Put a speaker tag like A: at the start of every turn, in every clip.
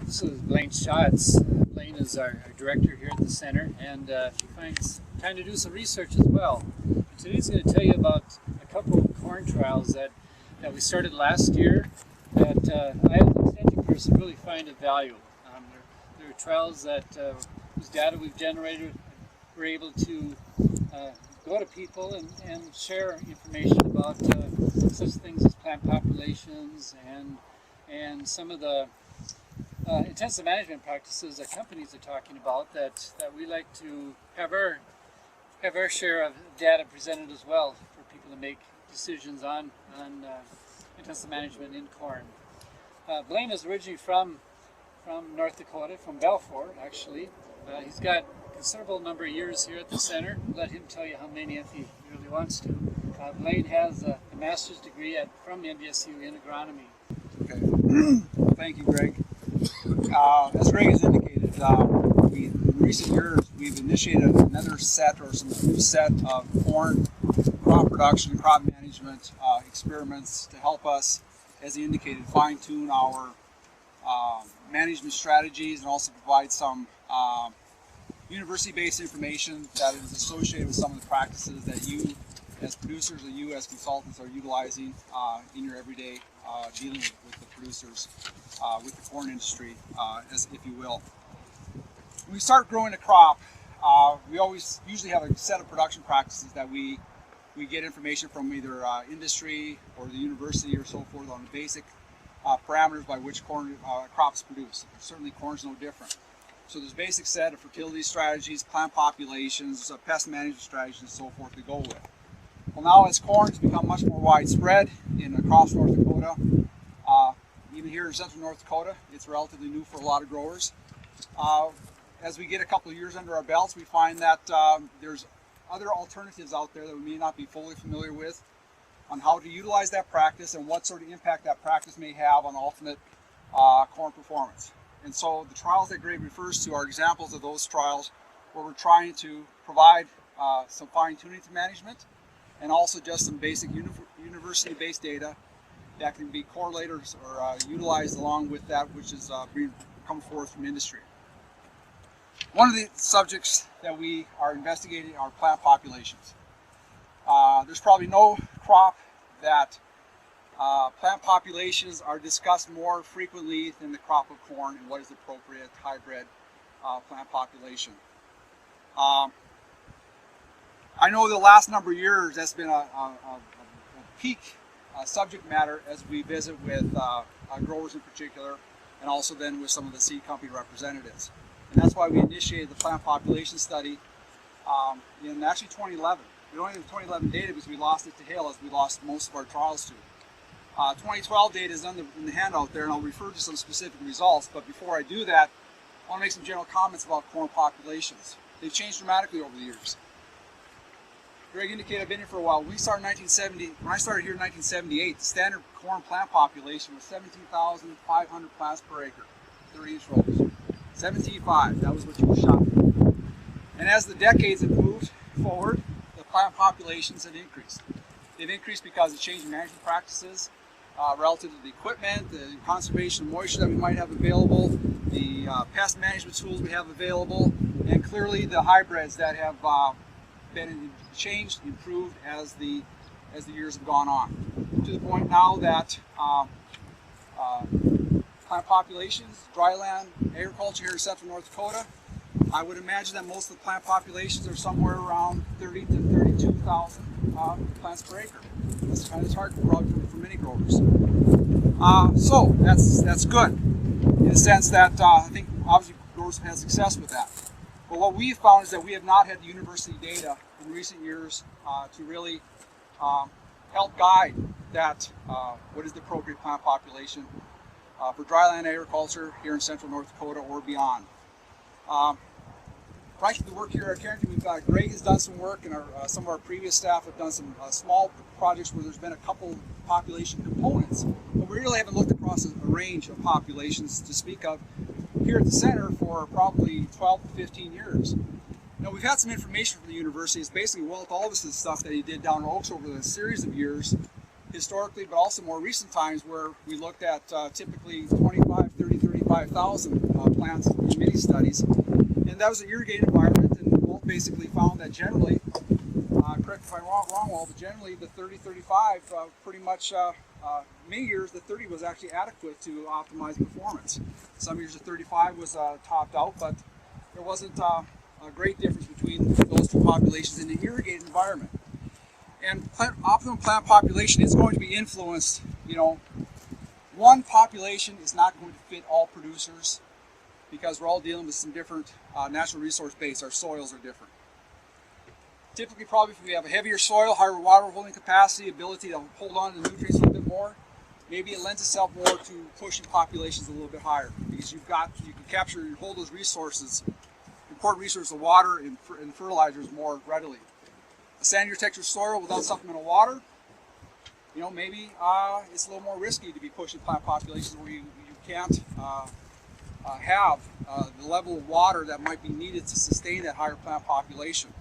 A: This is Blaine Schatz. Blaine is our director here at the center, and he finds time to do some research as well. Today he's going to tell you about a couple of corn trials that we started last year that I as an extension person really find of value. There are trials that whose data we've generated, we're able to go to people and share information about such things as plant populations and some of the intensive management practices that companies are talking about that we like to have our share of data presented as well for people to make decisions on intensive management in corn. Blaine is originally from North Dakota, from Balfour actually. He's got a considerable number of years here at the center. Let him tell you how many if he really wants to. Blaine has a master's degree from NDSU in agronomy.
B: Okay. Thank you, Greg. As Greg has indicated, in recent years we've initiated another set or some new set of corn crop production, crop management experiments to help us, as he indicated, fine-tune our management strategies and also provide some university-based information that is associated with some of the practices that you as producers or you as consultants are utilizing in your everyday dealing with the producers, with the corn industry, as if you will. When we start growing a crop, we usually have a set of production practices that we get information from either industry or the university or so forth on the basic parameters by which corn crops produce. Certainly corn is no different. So there's a basic set of fertility strategies, plant populations, pest management strategies, and so forth to go with. Well, now as corn has become much more widespread across North Dakota, even here in central North Dakota, it's relatively new for a lot of growers. As we get a couple of years under our belts, we find that there's other alternatives out there that we may not be fully familiar with on how to utilize that practice and what sort of impact that practice may have on ultimate corn performance. And so the trials that Greg refers to are examples of those trials where we're trying to provide some fine-tuning to management and also just some basic university-based data that can be correlated or utilized along with that which is come forth from industry. One of the subjects that we are investigating are plant populations. There's probably no crop that plant populations are discussed more frequently than the crop of corn and what is the appropriate hybrid plant population. I know the last number of years that's been a peak subject matter as we visit with growers in particular, and also then with some of the seed company representatives. And that's why we initiated the plant population study in actually 2011. We don't have the 2011 data because we lost it to hail, as we lost most of our trials to. 2012 data is in the handout there, and I'll refer to some specific results. But before I do that, I want to make some general comments about corn populations. They've changed dramatically over the years. Greg indicated I've been here for a while. When I started here in 1978, the standard corn plant population was 17,500 plants per acre, 30-inch rows. 17.5, that was what you were shot. And as the decades have moved forward, the plant populations have increased. They've increased because of changing management practices relative to the equipment, the conservation of moisture that we might have available, the pest management tools we have available, and clearly the hybrids that have been changed, improved as the years have gone on, to the point now that plant populations, dryland agriculture here in central North Dakota, I would imagine that most of the plant populations are somewhere around 30 to 32,000 plants per acre. That's kind of target probably for many growers. So that's good in the sense that I think obviously growers have had success with that. But what we've found is that we have not had the university data in recent years to really help guide that what is the appropriate plant population for dryland agriculture here in central North Dakota or beyond. Right through the work here at Carrington, we've got Greg has done some work, and some of our previous staff have done some small projects where there's been a couple population components. But we really haven't looked across a range of populations to speak of here at the center for probably 12 to 15 years. Now, we've had some information from the university. It's basically Walt Alvis's stuff that he did down in Oaks over the series of years, historically, but also more recent times where we looked at typically 25, 30, 35 35,000 plants in mini studies, and that was an irrigated environment, and Walt basically found that generally, correct if I'm wrong, Walt, but generally the 30-35 pretty much, many years the 30 was actually adequate to optimize performance. Some years the 35 was topped out, but there wasn't a great difference between those two populations in the irrigated environment. And optimum plant population is going to be influenced, one population is not going to fit all producers because we're all dealing with some different natural resource base. Our soils are different. Typically, probably if we have a heavier soil, higher water holding capacity, ability to hold on to the nutrients a little bit more, maybe it lends itself more to pushing populations a little bit higher because you can capture and hold those resources, important resources of water and fertilizers more readily. A sandier texture soil without supplemental water, maybe it's a little more risky to be pushing plant populations where you can't have the level of water that might be needed to sustain that higher plant population.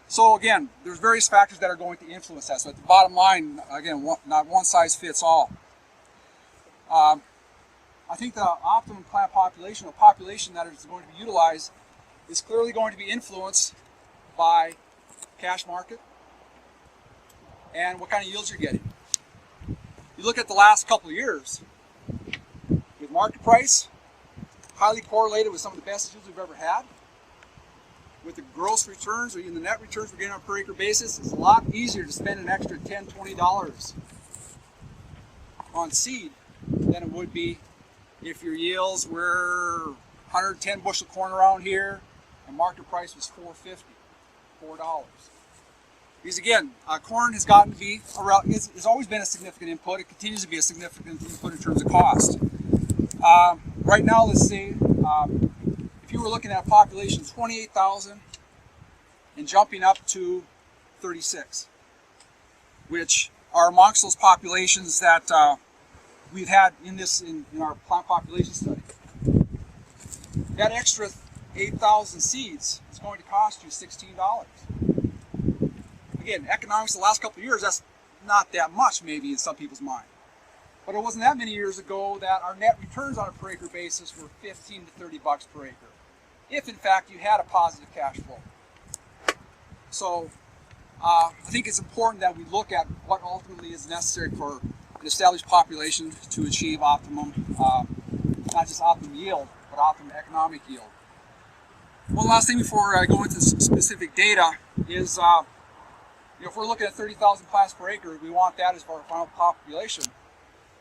B: So again, there's various factors that are going to influence that. So at the bottom line, again, not one size fits all. I think the optimum plant population, or population that is going to be utilized, is clearly going to be influenced by cash market and what kind of yields you're getting. You look at the last couple of years, with market price, highly correlated with some of the best yields we've ever had. With the gross returns or even the net returns we're getting on a per acre basis, it's a lot easier to spend an extra $10, $20 on seed than it would be if your yields were 110 bushel corn around here and market price was $4.50, $4. Because again, corn has gotten to be around, it's always been a significant input. It continues to be a significant input in terms of cost. Right now, let's say, if you were looking at a population of 28,000 and jumping up to 36, which are amongst those populations that we've had in our plant population study. That extra 8,000 seeds is going to cost you $16. Again, economics the last couple of years, that's not that much maybe in some people's mind. But it wasn't that many years ago that our net returns on a per acre basis were 15 to 30 bucks per acre, if in fact you had a positive cash flow. So I think it's important that we look at what ultimately is necessary for an established population to achieve optimum, not just optimum yield, but optimum economic yield. One last thing before I go into some specific data is, if we're looking at 30,000 plants per acre, we want that as our final population.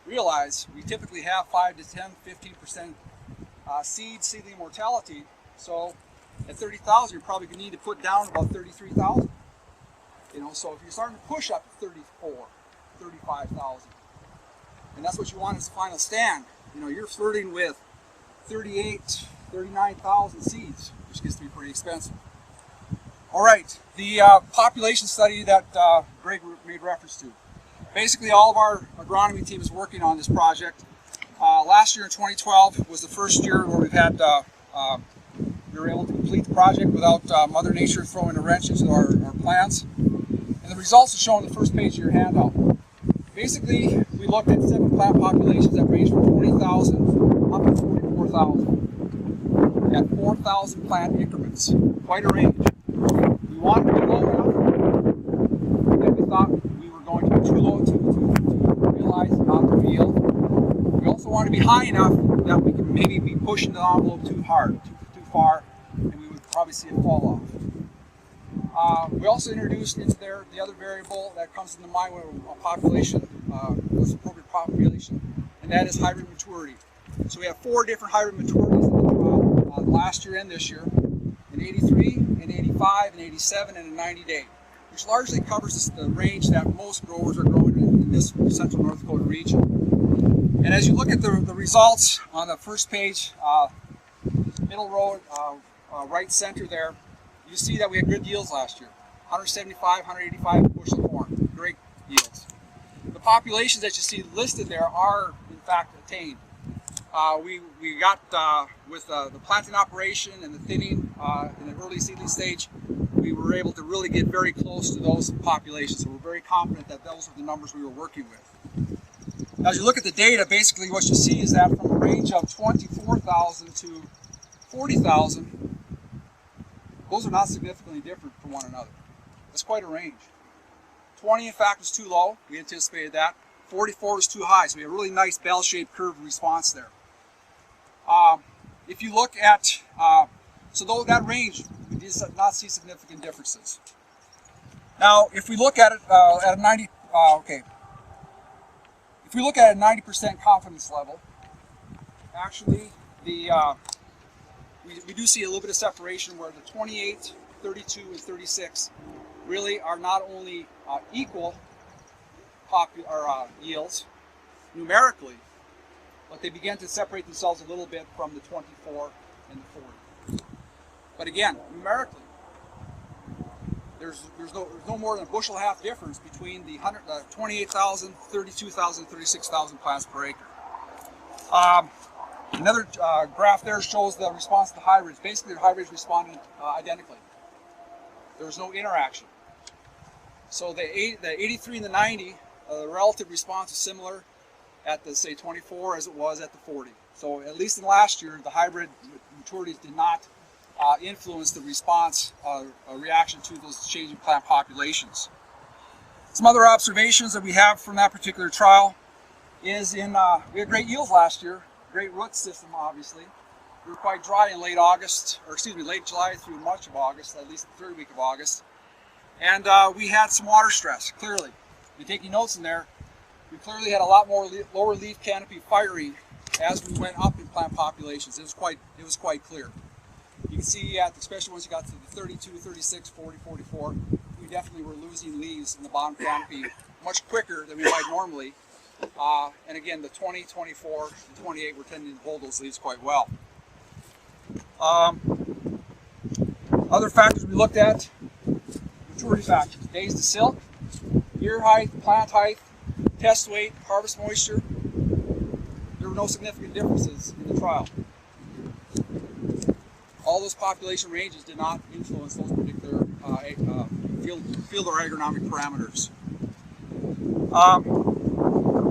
B: Realize we typically have 5 to 10, 15% seedling mortality. So at 30,000, you're probably going to need to put down about 33,000. So if you're starting to push up to 34, 35,000, and that's what you want as a final stand, you're flirting with 38, 39,000 seeds, which gets to be pretty expensive. All right, the population study that Greg made reference to. Basically, all of our agronomy team is working on this project. Last year in 2012 was the first year where we were able to complete the project without Mother Nature throwing a wrench into our plants. And the results are shown on the first page of your handout. Basically, we looked at 7 plant populations that range from 20,000 up to 44,000 at 4,000 plant increments. Quite a range. We wanted to be low enough that we thought we were going to be too low to realize the optimal yield. We also want to be high enough that we can maybe be pushing the envelope too hard, too far, and we would probably see it fall off. We also introduced into there the other variable that comes into mind when a population was appropriate population, and that is hybrid maturity. So we have 4 different hybrid maturities in the trial last year and this year, an 83, an 85, an 87, and a 90-day, which largely covers the range that most growers are growing in this central North Dakota region. And as you look at the results on the first page, middle row, right center there, you see that we had good yields last year. 175, 185 bushel corn, great yields. The populations that you see listed there are in fact attained. We got, with the planting operation and the thinning in the early seedling stage, we were able to really get very close to those populations. So we're very confident that those are the numbers we were working with. Now, as you look at the data, basically what you see is that from a range of 24,000 to 40,000, those are not significantly different from one another. That's quite a range. 20, in fact, was too low. We anticipated that. 44 was too high, so we have a really nice bell-shaped curve response there. If you look at, so though that range, we did not see significant differences. Now, if we look at it at a 90, if we look at a 90% confidence level, actually we do see a little bit of separation where the 28, 32, and 36 really are not only equal yields numerically, but they begin to separate themselves a little bit from the 24 and the 40. But again, numerically, there's no more than a bushel half difference between the 28,000, 32,000, 36,000 plants per acre. Another graph there shows the response to hybrids. Basically, the hybrids responded identically. There was no interaction. So the 83 and the 90, the relative response is similar at the, say, 24 as it was at the 40. So at least in last year, the hybrid maturities did not influence the response reaction to those changing plant populations. Some other observations that we have from that particular trial is we had great yields last year, great root system obviously. We were quite dry in late July through much of August, at least the third week of August. And we had some water stress, clearly. If you're taking notes in there, we clearly had a lot more lower leaf canopy firing as we went up in plant populations. It was quite clear. You can see, especially once you got to the 32, 36, 40, 44, we definitely were losing leaves in the bottom canopy much quicker than we might normally. And again, the 20, 24, and 28 were tending to hold those leaves quite well. Other factors we looked at, maturity factors, days to silk, ear height, plant height, test weight, harvest moisture. There were no significant differences in the trial. All those population ranges did not influence those particular field or agronomic parameters.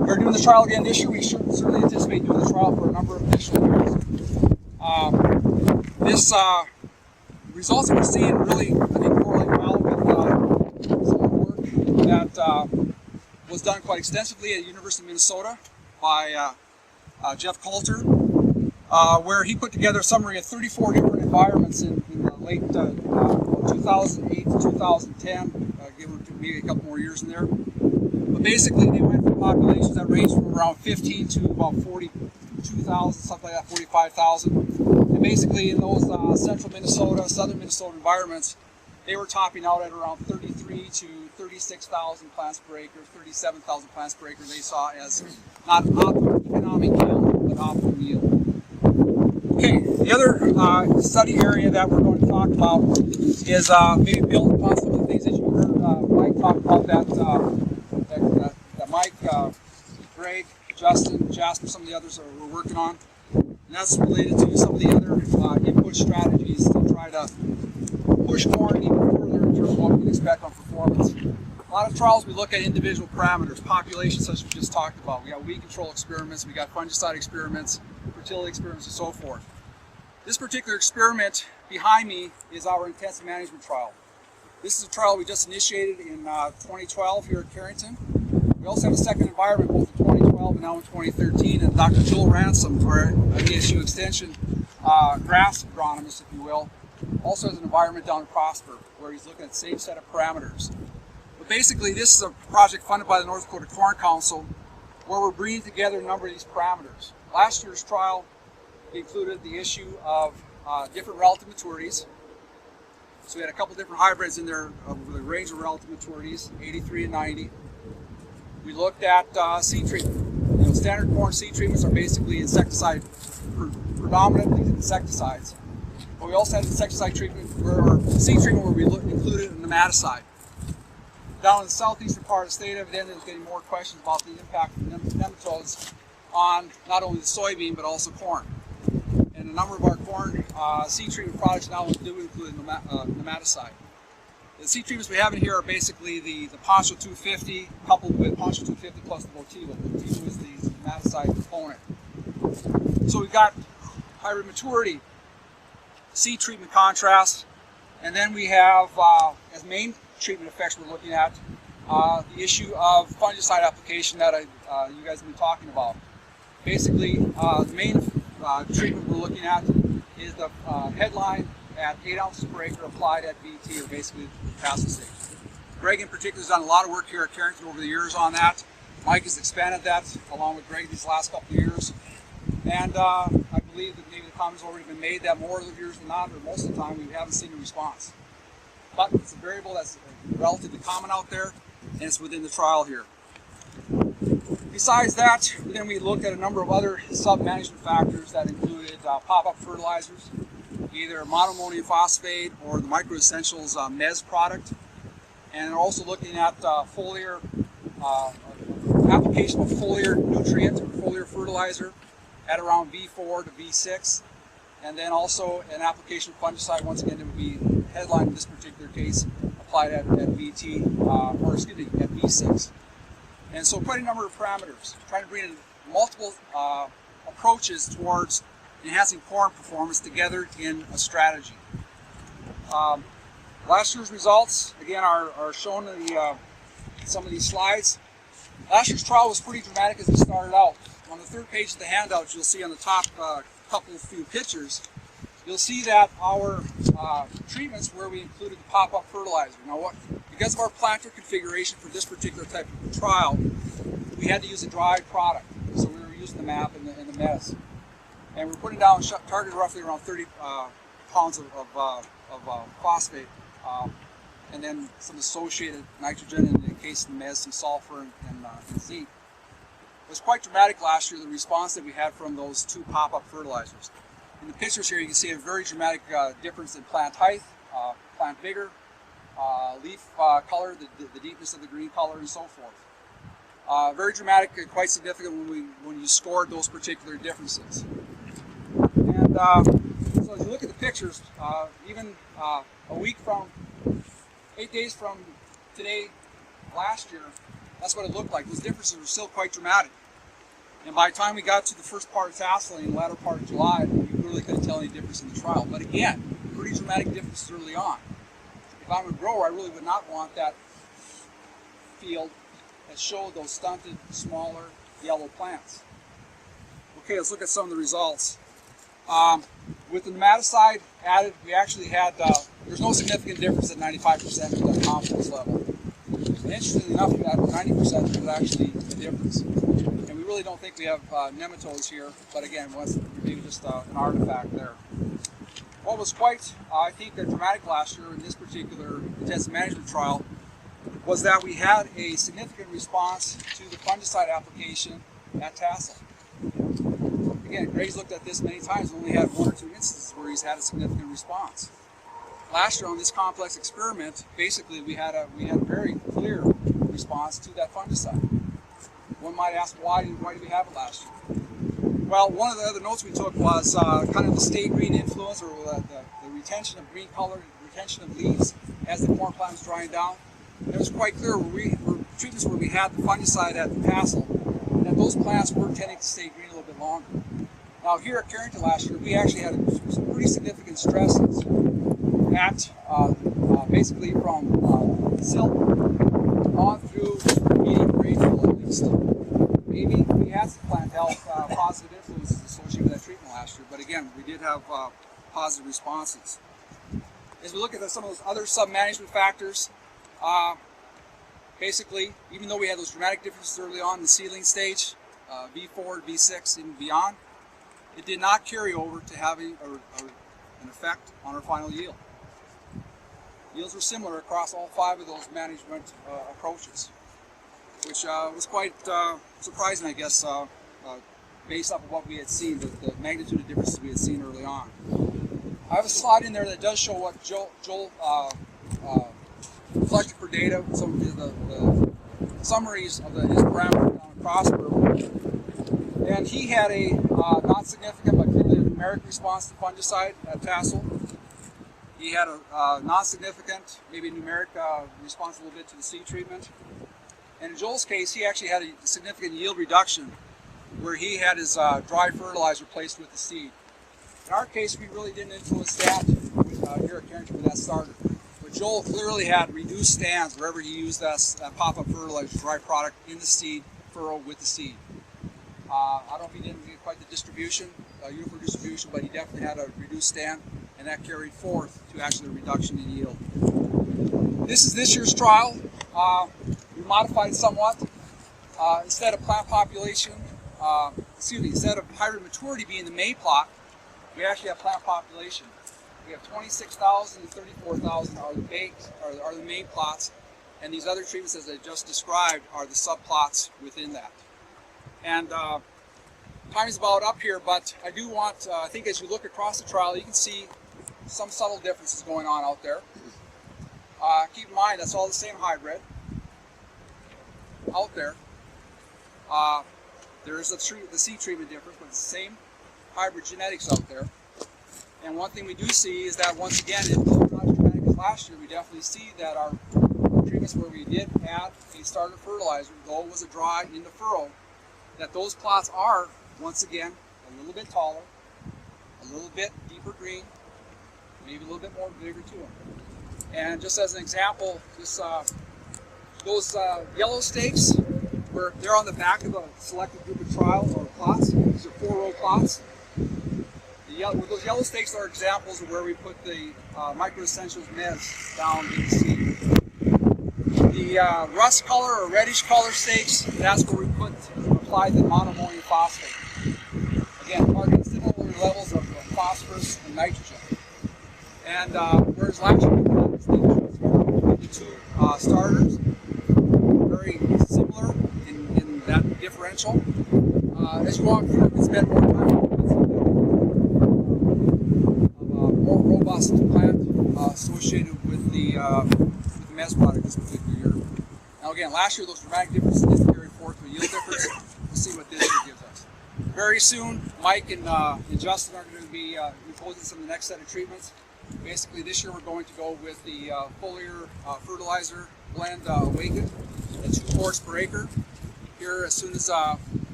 B: We're doing the trial again this year. We certainly anticipate doing the trial for a number of additional years. Results that we're seeing really, I think, correlate well with some of the work that was done quite extensively at the University of Minnesota by Jeff Coulter, where he put together a summary of 34 different environments in the late 2008 to 2010, given maybe a couple more years in there. But basically, they went from populations that ranged from around 15 to about 42,000, something like that, 45,000. And basically, in those central Minnesota, southern Minnesota environments, they were topping out at around 33 to 36,000 plants per acre, 37,000 plants per acre. They saw as not optimal economic yield, but optimal yield. Okay, the other study area that we're going to talk about is maybe build upon some of the things that you heard Mike talk about that Mike, Greg, Justin, Jasper, some of the others we're working on. And that's related to some of the other input strategies to try to push corn even further in terms of what we can expect on performance. A lot of trials we look at individual parameters, populations such as we just talked about. We got weed control experiments, we got fungicide experiments, fertility experiments, and so forth. This particular experiment behind me is our intensive management trial. This is a trial we just initiated in 2012 here at Carrington. We also have a second environment both in 2012 and now in 2013, and Dr. Joel Ransom, our NDSU Extension grass agronomist, if you will, also has an environment down in Prosper where he's looking at the same set of parameters. But basically, this is a project funded by the North Dakota Corn Council where we're bringing together a number of these parameters. Last year's trial included the issue of different relative maturities. So we had a couple different hybrids in there with a range of relative maturities, 83 and 90. We looked at seed treatment. Standard corn seed treatments are basically insecticide, predominantly insecticides. But we also had insecticide treatment, or seed treatment, where we included a nematicide. Down in the southeastern part of the state, evidently there's getting more questions about the impact of nematodes on not only the soybean but also corn. And a number of our corn seed treatment products now do include nematicide. The seed treatments we have in here are basically the Poncho 250 coupled with Poncho 250 plus the Votivo. Votivo is the nematicide component. So we've got hybrid maturity, seed treatment contrast, and then we have, as main treatment effects we're looking at, the issue of fungicide application that you guys have been talking about. Basically, the main treatment we're looking at is the headline at 8 ounces per acre applied at VT, or basically the tassel stage. Greg in particular has done a lot of work here at Carrington over the years on that. Mike has expanded that along with Greg these last couple of years. And I believe that maybe the comment's already been made that more of the years than not, or most of the time, we haven't seen a response. But it's a variable that's relatively common out there, and it's within the trial here. Besides that, then we looked at a number of other sub-management factors that included pop-up fertilizers, either monoammonium phosphate or the Micro Essentials MES product, and we're also looking at foliar application of foliar nutrient or foliar fertilizer at around V4 to V6, and then also an application of fungicide. Once again, it would be headline in this particular case applied at VT, at V6. And so quite a number of parameters, trying to bring in multiple approaches towards enhancing corn performance together in a strategy. Last year's results, again, are shown in some of these slides. Last year's trial was pretty dramatic as it started out. On the third page of the handout, you'll see on the top few pictures, you'll see that our treatments where we included the pop-up fertilizer. Now, because of our planter configuration for this particular type of trial, we had to use a dry product. So we were using the MAP and the MES. And we're putting down target roughly around 30 pounds of phosphate, and then some associated nitrogen, and in the case of the MES, some sulfur and zinc. It was quite dramatic last year, the response that we had from those two pop-up fertilizers. In the pictures here, you can see a very dramatic difference in plant height, plant vigor, leaf color, the deepness of the green color, and so forth. Very dramatic and quite significant when you scored those particular differences. And so as you look at the pictures, even a week from, 8 days from today, last year, that's what it looked like. Those differences were still quite dramatic. And by the time we got to the first part of tasseling in the latter part of July, you really couldn't tell any difference in the trial. But again, pretty dramatic differences early on. If I'm a grower, I really would not want that field that showed those stunted, smaller, yellow plants. Okay, let's look at some of the results. With the nematicide added, we actually had, there's no significant difference at 95% of the confidence level. And interestingly enough, at 90% there's actually a difference. And we really don't think we have nematodes here, but again, maybe just an artifact there. What was quite, I think, dramatic last year in this particular intensive management trial was that we had a significant response to the fungicide application at tassel. Again, Greg's looked at this many times and only had 1 or 2 instances where he's had a significant response. Last year on this complex experiment, basically we had a very clear response to that fungicide. One might ask, why did we have it last year? Well, one of the other notes we took was kind of the stay green influence, or the retention of green color, retention of leaves as the corn plant was drying down. And it was quite clear where treatments where we had the fungicide at the tassel, that those plants were tending to stay green a little bit longer. Now here at Carrington last year, we actually had some pretty significant stresses at basically from silt on through medium rainfall at least. Maybe we had some plant health positive influences associated with that treatment last year, but again, we did have positive responses. As we look at some of those other sub-management factors, basically, even though we had those dramatic differences early on in the seedling stage, V4, V6, and beyond, it did not carry over to having an effect on our final yield. Yields were similar across all 5 of those management approaches, which was quite surprising, I guess, based off of what we had seen, the magnitude of differences we had seen early on. I have a slide in there that does show what Joel collected for data, some of the summaries of his parameters down across. And he had a not significant but clearly a numeric response to fungicide at tassel. He had a non-significant, maybe numeric response a little bit to the seed treatment. And in Joel's case, he actually had a significant yield reduction where he had his dry fertilizer placed with the seed. In our case, we really didn't influence that here at Carrington with that starter. But Joel clearly had reduced stands wherever he used that pop-up fertilizer dry product in the seed furrow with the seed. I don't know if he didn't get quite the distribution, uniform distribution, but he definitely had a reduced stand, and that carried forth to actually a reduction in yield. This is this year's trial. We modified somewhat. Instead of plant population, instead of hybrid maturity being the main plot, we actually have plant population. We have 26,000 and 34,000 are the main plots, and these other treatments, as I just described, are the subplots within that. And time is about up here, but I do want, I think as you look across the trial, you can see some subtle differences going on out there. Keep in mind, that's all the same hybrid out there. There's the seed treatment difference, but it's the same hybrid genetics out there. And one thing we do see is that, once again, it's not as dramatic as last year. We definitely see that our treatments where we did add a starter fertilizer, though it was a dry in the furrow, that those plots are, once again, a little bit taller, a little bit deeper green, maybe a little bit more vigor to them. And just as an example, those yellow stakes, where they're on the back of a selected group of trial or plots. These are 4-row plots. Those yellow stakes are examples of where we put the Micro Essentials meds down in the seed. The rust color or reddish color stakes, that's where we applied the monoammonium phosphate. Again, targeting similar levels of phosphorus and nitrogen. And whereas last year we had the two starters, very similar in that differential. As you walk through, we spend more time more robust plant associated with the mez product this particular year. Now again, last year those dramatic differences didn't carry forth to a yield difference. We'll see what this year gives us. Very soon, Mike and Justin are going to be imposing some of the next set of treatments. Basically, this year we're going to go with the foliar fertilizer blend Awaken at 2 quarts per acre. Here, as soon as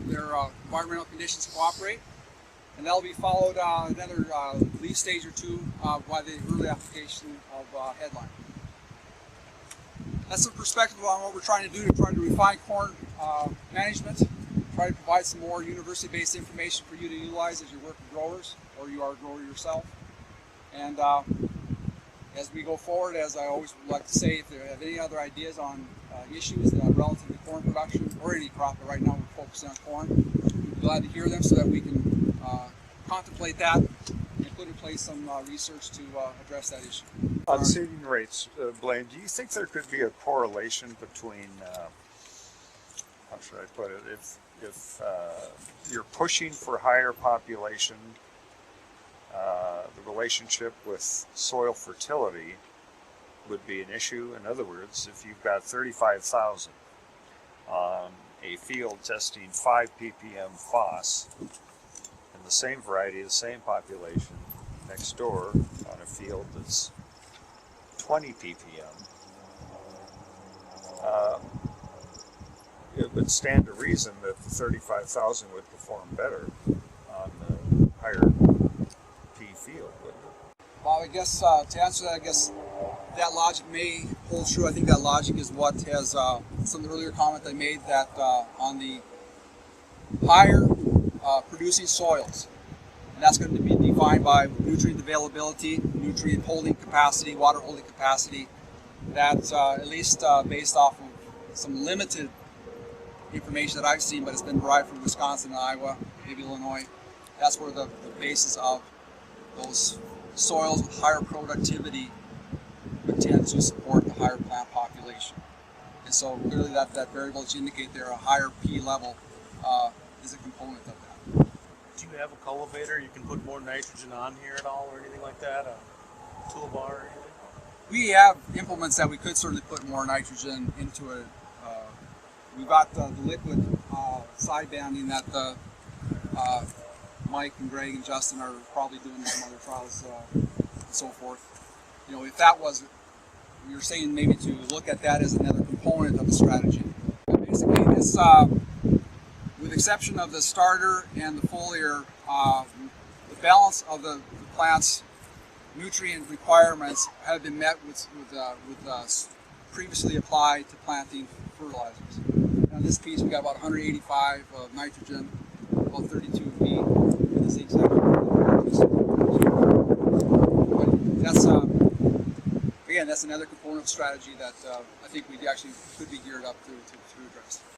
B: their environmental conditions cooperate, and that'll be followed another leaf stage or two by the early application of headline. That's the perspective on what we're trying to do to try to refine corn management, try to provide some more university-based information for you to utilize as you work with growers or you are a grower yourself. And as we go forward, as I always would like to say, if you have any other ideas on issues relative to corn production or any crop, but right now we're focusing on corn, we'd be glad to hear them so that we can contemplate that and put in place some research to address that issue.
C: On seeding rates, Blaine, do you think there could be a correlation between, how should I put it, if you're pushing for higher population, the relationship with soil fertility would be an issue? In other words, if you've got 35,000 on a field testing 5 ppm phos, and the same variety, the same population next door on a field that's 20 ppm, it would stand to reason that the 35,000 would perform better on the higher P field, wouldn't it?
B: Well, I guess to answer that, I guess that logic may hold true. I think that logic is what has some of the earlier comment I made, that on the higher producing soils, and that's going to be defined by nutrient availability, nutrient holding capacity, water holding capacity, that at least based off of some limited information that I've seen, but it's been derived from Wisconsin and Iowa, maybe Illinois, that's where the basis of those soils with higher productivity would tend to support the higher plant population. And so clearly that variable that you indicate there, a higher P level, is a component of that.
D: Do you have a cultivator you can put more nitrogen on here at all or anything like that? A toolbar or anything?
B: We have implements that we could certainly put more nitrogen into it. We've got the liquid side banding that Mike and Greg and Justin are probably doing in some other trials and so forth. you know, if that was, you're saying maybe to look at that as another component of the strategy. Basically, this, with the exception of the starter and the foliar, the balance of the plant's nutrient requirements have been met with previously applied to planting fertilizers. On this piece, we got about 185 of nitrogen, about 32 of B in the zinc section. But that's again, that's another component of strategy that I think we actually could be geared up to address.